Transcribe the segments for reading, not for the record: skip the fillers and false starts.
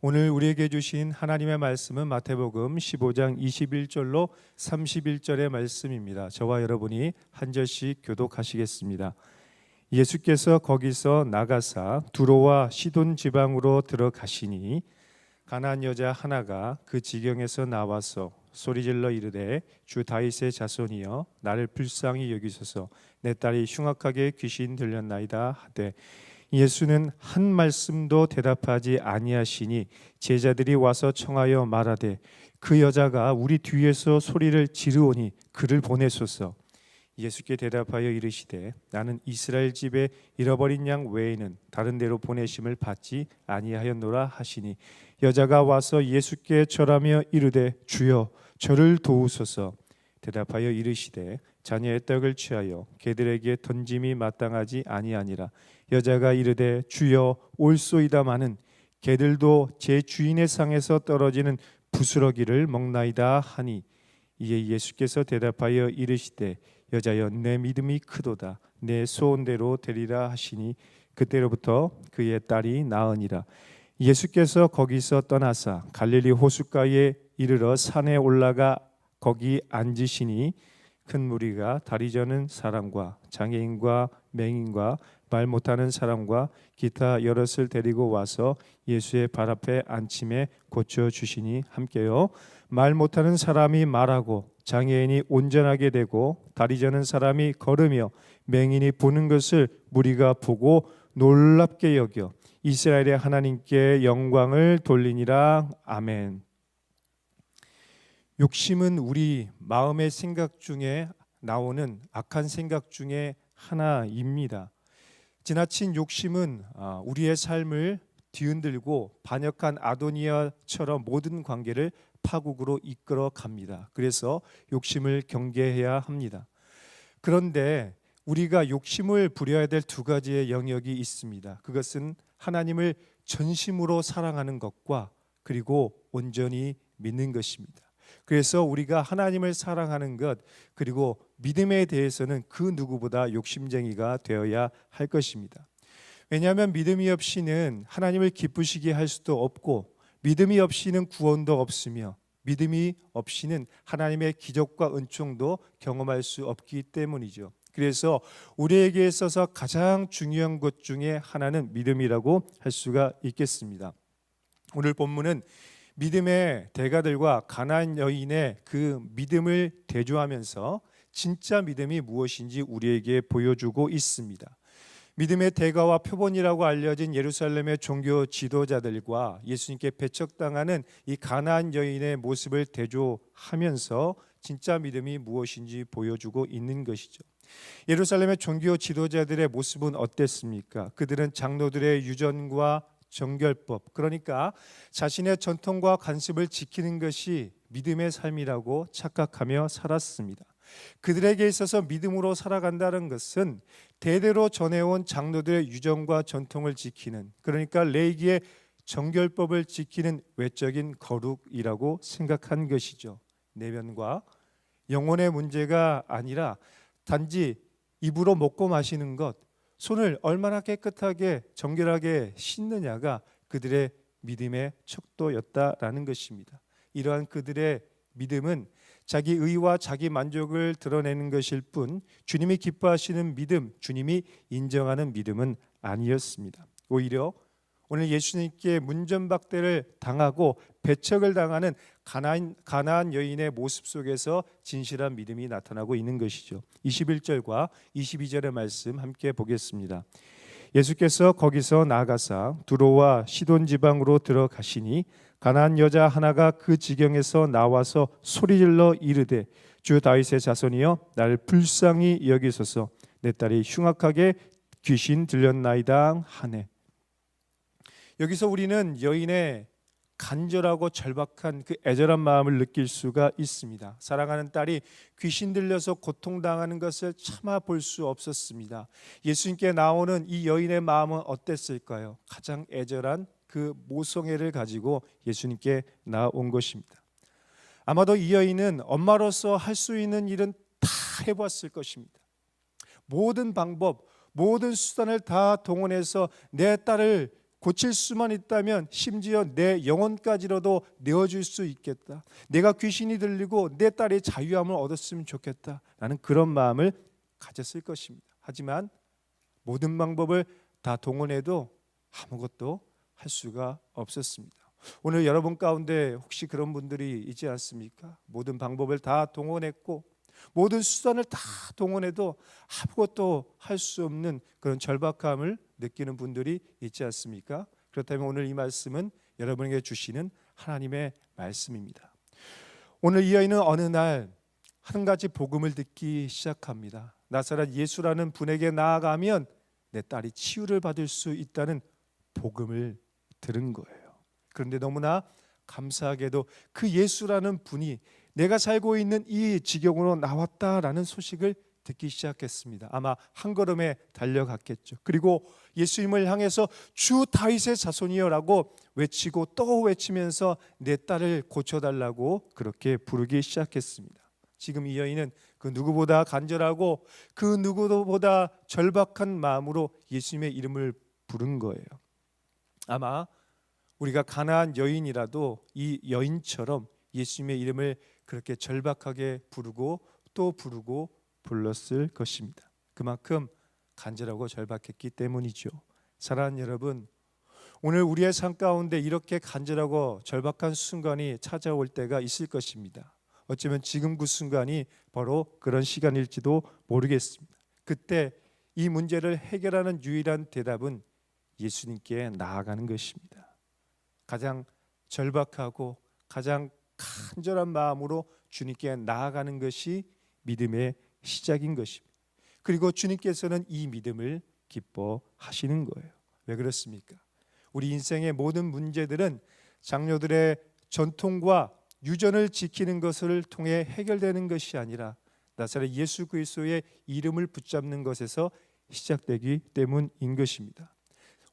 오늘 우리에게 주신 하나님의 말씀은 마태복음 15장 21절로 31절의 말씀입니다. 저와 여러분이 한 절씩 교독하시겠습니다. 예수께서 거기서 나가사 두로와 시돈 지방으로 들어가시니 가나안 여자 하나가 그 지경에서 나와서 소리질러 이르되 주 다윗의 자손이여 나를 불쌍히 여기소서 내 딸이 흉악하게 귀신 들렸나이다 하되 예수는 한 말씀도 대답하지 아니하시니 제자들이 와서 청하여 말하되 그 여자가 우리 뒤에서 소리를 지르오니 그를 보내소서. 예수께 대답하여 이르시되 나는 이스라엘 집에 잃어버린 양 외에는 다른 데로 보내심을 받지 아니하였노라 하시니 여자가 와서 예수께 절하며 이르되 주여 저를 도우소서. 대답하여 이르시되 자녀의 떡을 취하여 개들에게 던짐이 마땅하지 아니하니라. 여자가 이르되 주여 올소이다마는 개들도 제 주인의 상에서 떨어지는 부스러기를 먹나이다 하니 이에 예수께서 대답하여 이르시되 여자여 내 믿음이 크도다 내 소원대로 되리라 하시니 그때로부터 그의 딸이 나으니라. 예수께서 거기서 떠나사 갈릴리 호숫가에 이르러 산에 올라가 거기 앉으시니 큰 무리가 다리 저는 사람과 장애인과 맹인과 말 못하는 사람과 기타 여럿을 데리고 와서 예수의 발 앞에 앉힘에 고쳐주시니 함께요 말 못하는 사람이 말하고 장애인이 온전하게 되고 다리 저는 사람이 걸으며 맹인이 보는 것을 무리가 보고 놀랍게 여겨 이스라엘의 하나님께 영광을 돌리니라. 아멘. 욕심은 우리 마음의 생각 중에 나오는 악한 생각 중에 하나입니다. 지나친 욕심은 우리의 삶을 뒤흔들고 반역한 아도니아처럼 모든 관계를 파국으로 이끌어 갑니다. 그래서 욕심을 경계해야 합니다. 그런데 우리가 욕심을 부려야 될 두 가지의 영역이 있습니다. 그것은 하나님을 전심으로 사랑하는 것과 그리고 온전히 믿는 것입니다. 그래서 우리가 하나님을 사랑하는 것 그리고 믿음에 대해서는 그 누구보다 욕심쟁이가 되어야 할 것입니다. 왜냐하면 믿음이 없이는 하나님을 기쁘시게 할 수도 없고 믿음이 없이는 구원도 없으며 믿음이 없이는 하나님의 기적과 은총도 경험할 수 없기 때문이죠. 그래서 우리에게 있어서 가장 중요한 것 중에 하나는 믿음이라고 할 수가 있겠습니다. 오늘 본문은 믿음의 대가들과 가나안 여인의 그 믿음을 대조하면서 진짜 믿음이 무엇인지 우리에게 보여주고 있습니다. 믿음의 대가와 표본이라고 알려진 예루살렘의 종교 지도자들과 예수님께 배척당하는 이 가나안 여인의 모습을 대조하면서 진짜 믿음이 무엇인지 보여주고 있는 것이죠. 예루살렘의 종교 지도자들의 모습은 어땠습니까? 그들은 장로들의 유전과 정결법, 그러니까 자신의 전통과 관습을 지키는 것이 믿음의 삶이라고 착각하며 살았습니다. 그들에게 있어서 믿음으로 살아간다는 것은 대대로 전해온 장로들의 유전과 전통을 지키는, 그러니까 레위기의 정결법을 지키는 외적인 거룩이라고 생각한 것이죠. 내면과 영혼의 문제가 아니라 단지 입으로 먹고 마시는 것, 손을 얼마나 깨끗하게 정결하게 씻느냐가 그들의 믿음의 척도였다라는 것입니다. 이러한 그들의 믿음은 자기 의와 자기 만족을 드러내는 것일 뿐 주님이 기뻐하시는 믿음, 주님이 인정하는 믿음은 아니었습니다. 오히려 오늘 예수님께 문전박대를 당하고 배척을 당하는 가나안 여인의 모습 속에서 진실한 믿음이 나타나고 있는 것이죠. 21절과 22절의 말씀 함께 보겠습니다. 예수께서 거기서 나가사 두로와 시돈 지방으로 들어가시니 가나안 여자 하나가 그 지경에서 나와서 소리질러 이르되 주 다윗의 자손이여 나를 불쌍히 여기소서 내 딸이 흉악하게 귀신 들렸나이다 하네. 여기서 우리는 여인의 간절하고 절박한 그 애절한 마음을 느낄 수가 있습니다. 사랑하는 딸이 귀신 들려서 고통당하는 것을 참아 볼 수 없었습니다. 예수님께 나오는 이 여인의 마음은 어땠을까요? 가장 애절한 그 모성애를 가지고 예수님께 나온 것입니다. 아마도 이 여인은 엄마로서 할 수 있는 일은 다 해봤을 것입니다. 모든 방법, 모든 수단을 다 동원해서 내 딸을 고칠 수만 있다면 심지어 내 영혼까지라도 내어줄 수 있겠다. 내가 귀신이 들리고 내 딸의 자유함을 얻었으면 좋겠다. 라는 그런 마음을 가졌을 것입니다. 하지만 모든 방법을 다 동원해도 아무것도 할 수가 없었습니다. 오늘 여러분 가운데 혹시 그런 분들이 있지 않습니까? 모든 방법을 다 동원했고 모든 수단을 다 동원해도 아무것도 할 수 없는 그런 절박함을 느끼는 분들이 있지 않습니까? 그렇다면 오늘 이 말씀은 여러분에게 주시는 하나님의 말씀입니다. 오늘 이 여인은 어느 날 한 가지 복음을 듣기 시작합니다. 나사렛 예수라는 분에게 나아가면 내 딸이 치유를 받을 수 있다는 복음을 들은 거예요. 그런데 너무나 감사하게도 그 예수라는 분이 내가 살고 있는 이 지경으로 나왔다라는 소식을 듣기 시작했습니다. 아마 한 걸음에 달려갔겠죠. 그리고 예수님을 향해서 주 다윗의 자손이여라고 외치고 또 외치면서 내 딸을 고쳐달라고 그렇게 부르기 시작했습니다. 지금 이 여인은 그 누구보다 간절하고 그 누구보다 절박한 마음으로 예수님의 이름을 부른 거예요. 아마 우리가 가나안 여인이라도 이 여인처럼 예수님의 이름을 그렇게 절박하게 부르고 또 부르고 불렀을 것입니다. 그만큼 간절하고 절박했기 때문이죠. 사랑하는 여러분, 오늘 우리의 삶 가운데 이렇게 간절하고 절박한 순간이 찾아올 때가 있을 것입니다. 어쩌면 지금 그 순간이 바로 그런 시간일지도 모르겠습니다. 그때 이 문제를 해결하는 유일한 대답은 예수님께 나아가는 것입니다. 가장 절박하고 가장 간절한 마음으로 주님께 나아가는 것이 믿음의 시작인 것입니다. 그리고 주님께서는 이 믿음을 기뻐하시는 거예요. 왜 그렇습니까? 우리 인생의 모든 문제들은 장로들의 전통과 유전을 지키는 것을 통해 해결되는 것이 아니라 나사렛 예수 그리스도의 이름을 붙잡는 것에서 시작되기 때문인 것입니다.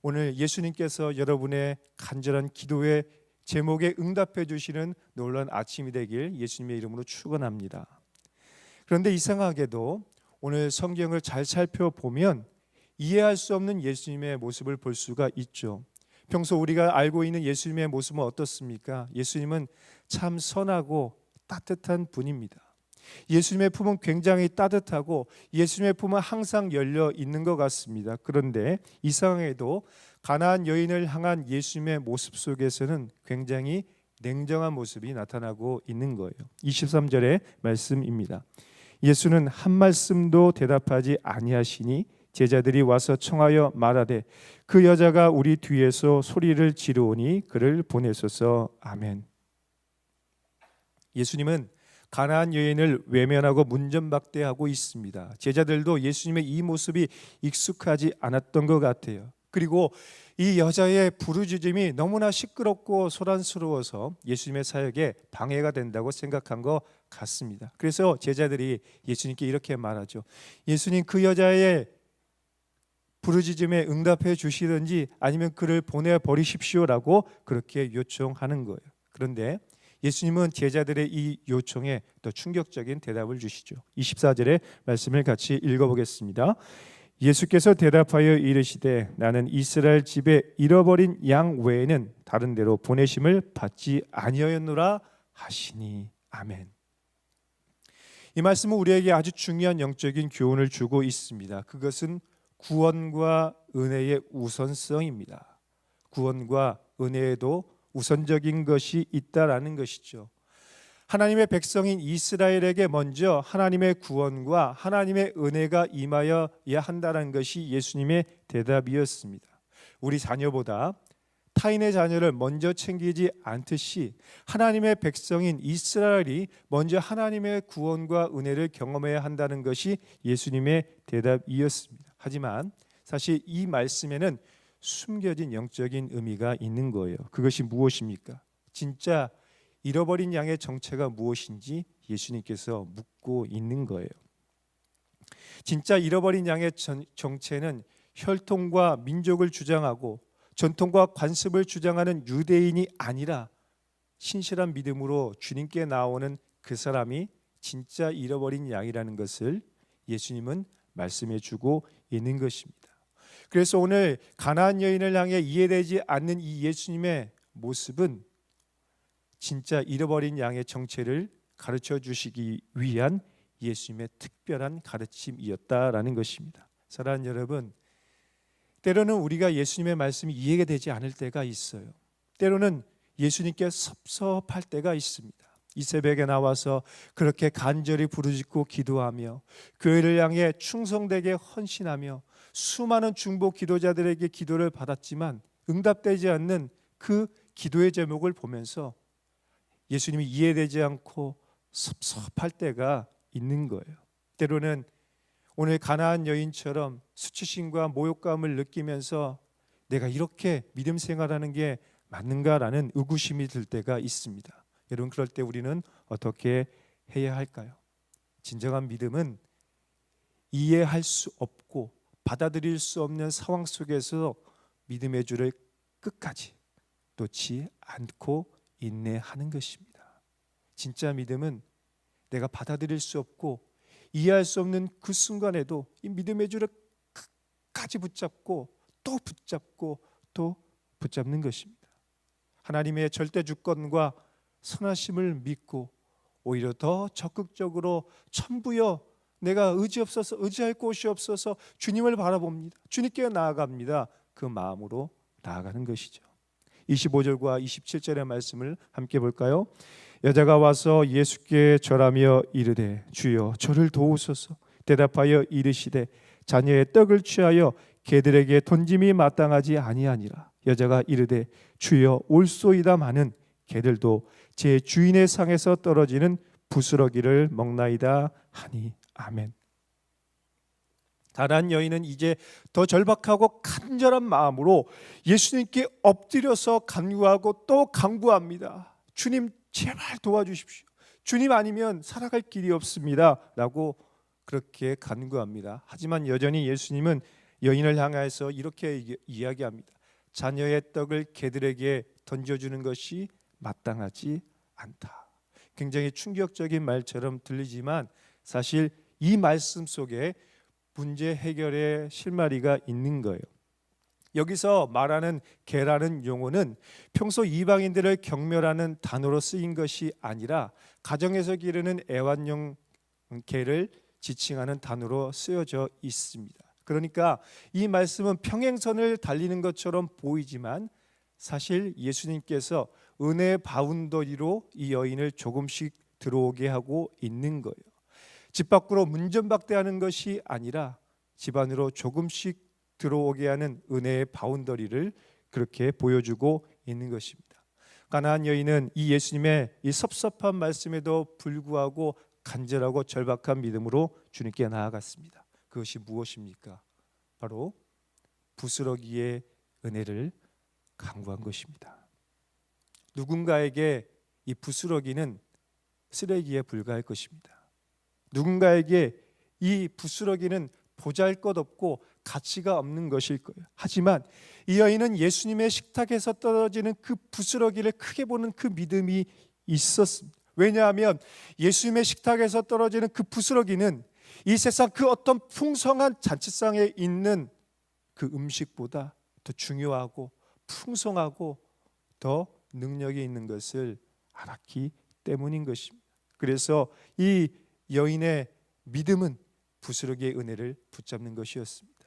오늘 예수님께서 여러분의 간절한 기도의 제목에 응답해 주시는 놀라운 아침이 되길 예수님의 이름으로 축원합니다. 그런데 이상하게도 오늘 성경을 잘 살펴보면 이해할 수 없는 예수님의 모습을 볼 수가 있죠. 평소 우리가 알고 있는 예수님의 모습은 어떻습니까? 예수님은 참 선하고 따뜻한 분입니다. 예수님의 품은 굉장히 따뜻하고 예수님의 품은 항상 열려 있는 것 같습니다. 그런데 이상하게도 가나안 여인을 향한 예수님의 모습 속에서는 굉장히 냉정한 모습이 나타나고 있는 거예요. 23절의 말씀입니다. 예수는 한 말씀도 대답하지 아니하시니 제자들이 와서 청하여 말하되 그 여자가 우리 뒤에서 소리를 지르오니 그를 보내소서. 아멘. 예수님은 가나안 여인을 외면하고 문전박대하고 있습니다. 제자들도 예수님의 이 모습이 익숙하지 않았던 것 같아요. 그리고 이 여자의 부르짖음이 너무나 시끄럽고 소란스러워서 예수님의 사역에 방해가 된다고 생각한 것 같습니다. 그래서 제자들이 예수님께 이렇게 말하죠. 예수님, 그 여자의 부르짖음에 응답해 주시든지 아니면 그를 보내버리십시오라고 그렇게 요청하는 거예요. 그런데 예수님은 제자들의 이 요청에 더 충격적인 대답을 주시죠. 24절의 말씀을 같이 읽어보겠습니다. 예수께서 대답하여 이르시되 나는 이스라엘 집에 잃어버린 양 외에는 다른 데로 보내심을 받지 아니하였노라 하시니. 아멘. 이 말씀은 우리에게 아주 중요한 영적인 교훈을 주고 있습니다. 그것은 구원과 은혜의 우선성입니다. 구원과 은혜에도 우선적인 것이 있다라는 것이죠. 하나님의 백성인 이스라엘에게 먼저 하나님의 구원과 하나님의 은혜가 임하여야 한다는 것이 예수님의 대답이었습니다. 우리 자녀보다 타인의 자녀를 먼저 챙기지 않듯이 하나님의 백성인 이스라엘이 먼저 하나님의 구원과 은혜를 경험해야 한다는 것이 예수님의 대답이었습니다. 하지만 사실 이 말씀에는 숨겨진 영적인 의미가 있는 거예요. 그것이 무엇입니까? 진짜 잃어버린 양의 정체가 무엇인지 예수님께서 묻고 있는 거예요. 진짜 잃어버린 양의 정체는 혈통과 민족을 주장하고 전통과 관습을 주장하는 유대인이 아니라 신실한 믿음으로 주님께 나오는 그 사람이 진짜 잃어버린 양이라는 것을 예수님은 말씀해 주고 있는 것입니다. 그래서 오늘 가나안 여인을 향해 이해되지 않는 이 예수님의 모습은 진짜 잃어버린 양의 정체를 가르쳐 주시기 위한 예수님의 특별한 가르침이었다라는 것입니다. 사랑하는 여러분, 때로는 우리가 예수님의 말씀이 이해가 되지 않을 때가 있어요. 때로는 예수님께 섭섭할 때가 있습니다. 이 새벽에 나와서 그렇게 간절히 부르짖고 기도하며 교회를 향해 충성되게 헌신하며 수많은 중보 기도자들에게 기도를 받았지만 응답되지 않는 그 기도의 제목을 보면서 예수님이 이해되지 않고 섭섭할 때가 있는 거예요. 때로는 오늘 가나안 여인처럼 수치심과 모욕감을 느끼면서 내가 이렇게 믿음 생활하는 게 맞는가라는 의구심이 들 때가 있습니다. 여러분, 그럴 때 우리는 어떻게 해야 할까요? 진정한 믿음은 이해할 수 없고 받아들일 수 없는 상황 속에서 믿음의 줄을 끝까지 놓지 않고 인내하는 것입니다. 진짜 믿음은 내가 받아들일 수 없고 이해할 수 없는 그 순간에도 이 믿음의 줄을 끝까지 붙잡고 또 붙잡고 또 붙잡는 것입니다. 하나님의 절대 주권과 선하심을 믿고 오히려 더 적극적으로 천부여 내가 의지할 곳이 없어서 주님을 바라봅니다. 주님께 나아갑니다. 그 마음으로 나아가는 것이죠. 25절과 27절의 말씀을 함께 볼까요? 여자가 와서 예수께 절하며 이르되 주여 저를 도우소서. 대답하여 이르시되 자녀의 떡을 취하여 개들에게 던짐이 마땅하지 아니하니라. 여자가 이르되 주여 올소이다마는 개들도 제 주인의 상에서 떨어지는 부스러기를 먹나이다 하니 아멘. 가나안 여인은 이제 더 절박하고 간절한 마음으로 예수님께 엎드려서 간구하고 또 간구합니다. 주님 제발 도와주십시오. 주님 아니면 살아갈 길이 없습니다 라고 그렇게 간구합니다. 하지만 여전히 예수님은 여인을 향해서 이렇게 이야기합니다. 자녀의 떡을 개들에게 던져주는 것이 마땅하지 않다. 굉장히 충격적인 말처럼 들리지만 사실 이 말씀 속에 문제 해결의 실마리가 있는 거예요. 여기서 말하는 개라는 용어는 평소 이방인들을 경멸하는 단어로 쓰인 것이 아니라 가정에서 기르는 애완용 개를 지칭하는 단어로 쓰여져 있습니다. 그러니까 이 말씀은 평행선을 달리는 것처럼 보이지만 사실 예수님께서 은혜의 바운더리로 이 여인을 조금씩 들어오게 하고 있는 거예요. 집 밖으로 문전박대하는 것이 아니라 집 안으로 조금씩 들어오게 하는 은혜의 바운더리를 그렇게 보여주고 있는 것입니다. 가나안 여인은 이 예수님의 이 섭섭한 말씀에도 불구하고 간절하고 절박한 믿음으로 주님께 나아갔습니다. 그것이 무엇입니까? 바로 부스러기의 은혜를 간구한 것입니다. 누군가에게 이 부스러기는 쓰레기에 불과할 것입니다. 누군가에게 이 부스러기는 보잘것없고 가치가 없는 것일 거예요. 하지만 이 여인은 예수님의 식탁에서 떨어지는 그 부스러기를 크게 보는 그 믿음이 있었습니다. 왜냐하면 예수님의 식탁에서 떨어지는 그 부스러기는 이 세상 그 어떤 풍성한 잔치상에 있는 그 음식보다 더 중요하고 풍성하고 더 능력이 있는 것을 알았기 때문인 것입니다. 그래서 이 여인의 믿음은 부스러기의 은혜를 붙잡는 것이었습니다.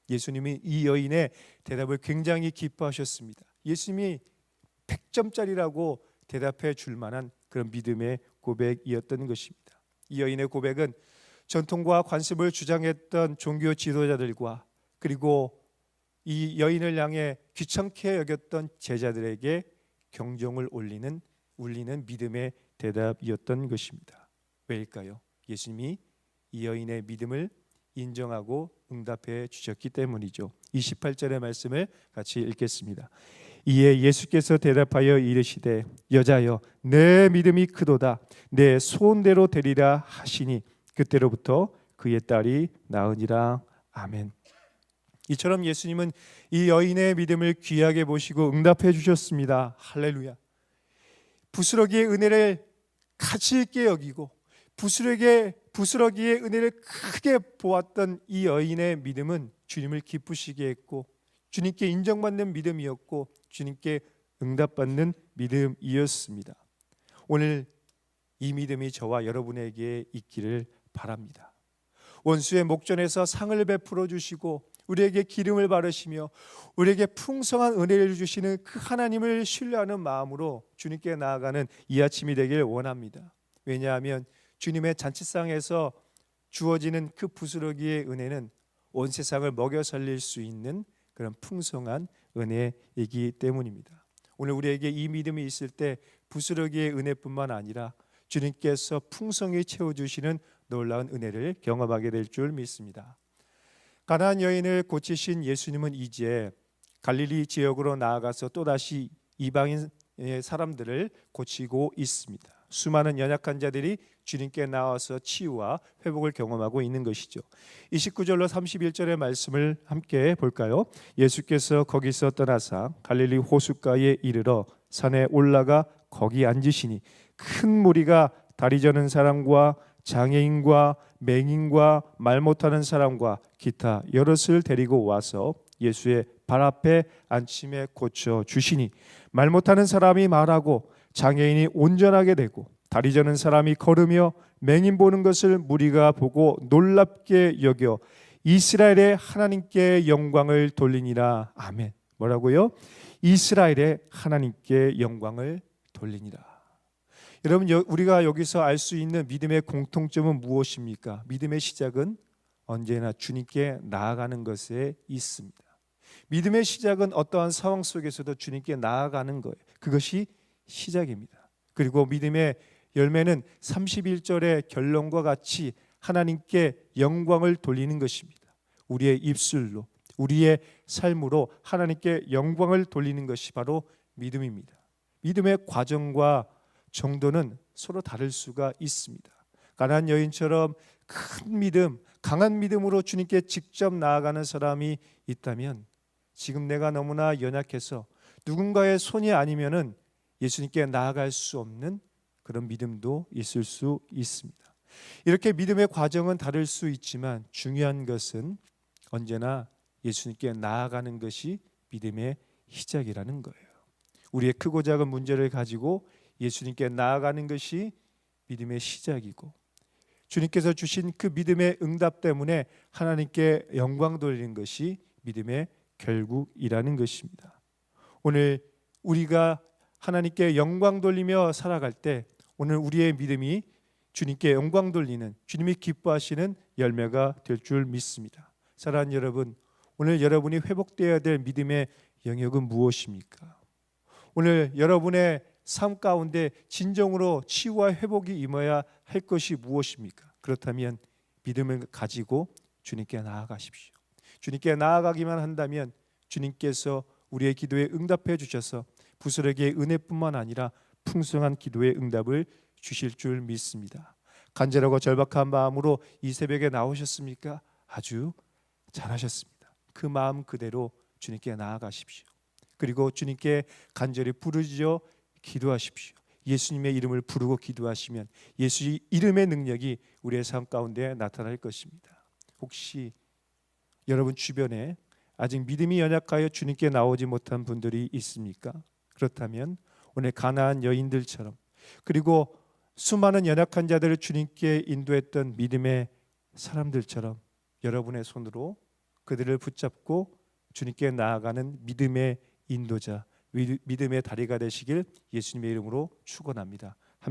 예수님이 이 여인의 대답을 굉장히 기뻐하셨습니다. 예수님이 100점짜리라고 대답해 줄 만한 그런 믿음의 고백이었던 것입니다. 이 여인의 고백은 전통과 관습을 주장했던 종교 지도자들과 그리고 이 여인을 향해 귀찮게 여겼던 제자들에게 경종을 울리는 믿음의 대답이었던 것입니다. 왜일까요? 예수님이 이 여인의 믿음을 인정하고 응답해 주셨기 때문이죠. 28절의 말씀을 같이 읽겠습니다. 이에 예수께서 대답하여 이르시되 여자여 내 믿음이 크도다 내 소원대로 되리라 하시니 그때로부터 그의 딸이 나으니라. 아멘. 이처럼 예수님은 이 여인의 믿음을 귀하게 보시고 응답해 주셨습니다. 할렐루야. 부스러기의 은혜를 가치 있게 여기고 부스러기의 은혜를 크게 보았던 이 여인의 믿음은 주님을 기쁘시게 했고 주님께 인정받는 믿음이었고 주님께 응답받는 믿음이었습니다. 오늘 이 믿음이 저와 여러분에게 있기를 바랍니다. 원수의 목전에서 상을 베풀어 주시고 우리에게 기름을 바르시며 우리에게 풍성한 은혜를 주시는 그 하나님을 신뢰하는 마음으로 주님께 나아가는 이 아침이 되길 원합니다. 왜냐하면 주님의 잔치상에서 주어지는 그 부스러기의 은혜는 온 세상을 먹여 살릴 수 있는 그런 풍성한 은혜이기 때문입니다. 오늘 우리에게 이 믿음이 있을 때 부스러기의 은혜뿐만 아니라 주님께서 풍성히 채워주시는 놀라운 은혜를 경험하게 될 줄 믿습니다. 가나안 여인을 고치신 예수님은 이제 갈릴리 지역으로 나아가서 또다시 이방인 사람들을 고치고 있습니다. 수많은 연약한 자들이 주님께 나와서 치유와 회복을 경험하고 있는 것이죠. 29절로 31절의 말씀을 함께 볼까요? 예수께서 거기서 떠나사 갈릴리 호숫가에 이르러 산에 올라가 거기 앉으시니 큰 무리가 다리 저는 사람과 장애인과 맹인과 말 못하는 사람과 기타 여럿을 데리고 와서 예수의 발 앞에 앉힘에 고쳐 주시니 말 못하는 사람이 말하고 장애인이 온전하게 되고 다리 저는 사람이 걸으며 맹인 보는 것을 무리가 보고 놀랍게 여겨 이스라엘의 하나님께 영광을 돌리니라. 아멘. 뭐라고요? 이스라엘의 하나님께 영광을 돌리니라. 여러분, 우리가 여기서 알 수 있는 믿음의 공통점은 무엇입니까? 믿음의 시작은 언제나 주님께 나아가는 것에 있습니다. 믿음의 시작은 어떠한 상황 속에서도 주님께 나아가는 거예요. 그것이 시작입니다. 그리고 믿음의 열매는 31절의 결론과 같이 하나님께 영광을 돌리는 것입니다. 우리의 입술로, 우리의 삶으로 하나님께 영광을 돌리는 것이 바로 믿음입니다. 믿음의 과정과 정도는 서로 다를 수가 있습니다. 가나안 여인처럼 큰 믿음, 강한 믿음으로 주님께 직접 나아가는 사람이 있다면 지금 내가 너무나 연약해서 누군가의 손이 아니면은 예수님께 나아갈 수 없는 그런 믿음도 있을 수 있습니다. 이렇게 믿음의 과정은 다를 수 있지만 중요한 것은 언제나 예수님께 나아가는 것이 믿음의 시작이라는 거예요. 우리의 크고 작은 문제를 가지고 예수님께 나아가는 것이 믿음의 시작이고 주님께서 주신 그 믿음의 응답 때문에 하나님께 영광 돌리는 것이 믿음의 결국이라는 것입니다. 오늘 우리가 하나님께 영광 돌리며 살아갈 때 오늘 우리의 믿음이 주님께 영광 돌리는, 주님이 기뻐하시는 열매가 될 줄 믿습니다. 사랑하는 여러분, 오늘 여러분이 회복되어야 될 믿음의 영역은 무엇입니까? 오늘 여러분의 삶 가운데 진정으로 치유와 회복이 임해야 할 것이 무엇입니까? 그렇다면 믿음을 가지고 주님께 나아가십시오. 주님께 나아가기만 한다면 주님께서 우리의 기도에 응답해 주셔서 부스러기의 은혜뿐만 아니라 풍성한 기도의 응답을 주실 줄 믿습니다. 간절하고 절박한 마음으로 이 새벽에 나오셨습니까? 아주 잘하셨습니다. 그 마음 그대로 주님께 나아가십시오. 그리고 주님께 간절히 부르짖어 기도하십시오. 예수님의 이름을 부르고 기도하시면 예수 이름의 능력이 우리의 삶 가운데 나타날 것입니다. 혹시 여러분 주변에 아직 믿음이 연약하여 주님께 나오지 못한 분들이 있습니까? 그렇다면 오늘 가나안 여인들처럼 그리고 수많은 연약한 자들을 주님께 인도했던 믿음의 사람들처럼 여러분의 손으로 그들을 붙잡고 주님께 나아가는 믿음의 인도자, 믿음의 다리가 되시길 예수님의 이름으로 축원합니다.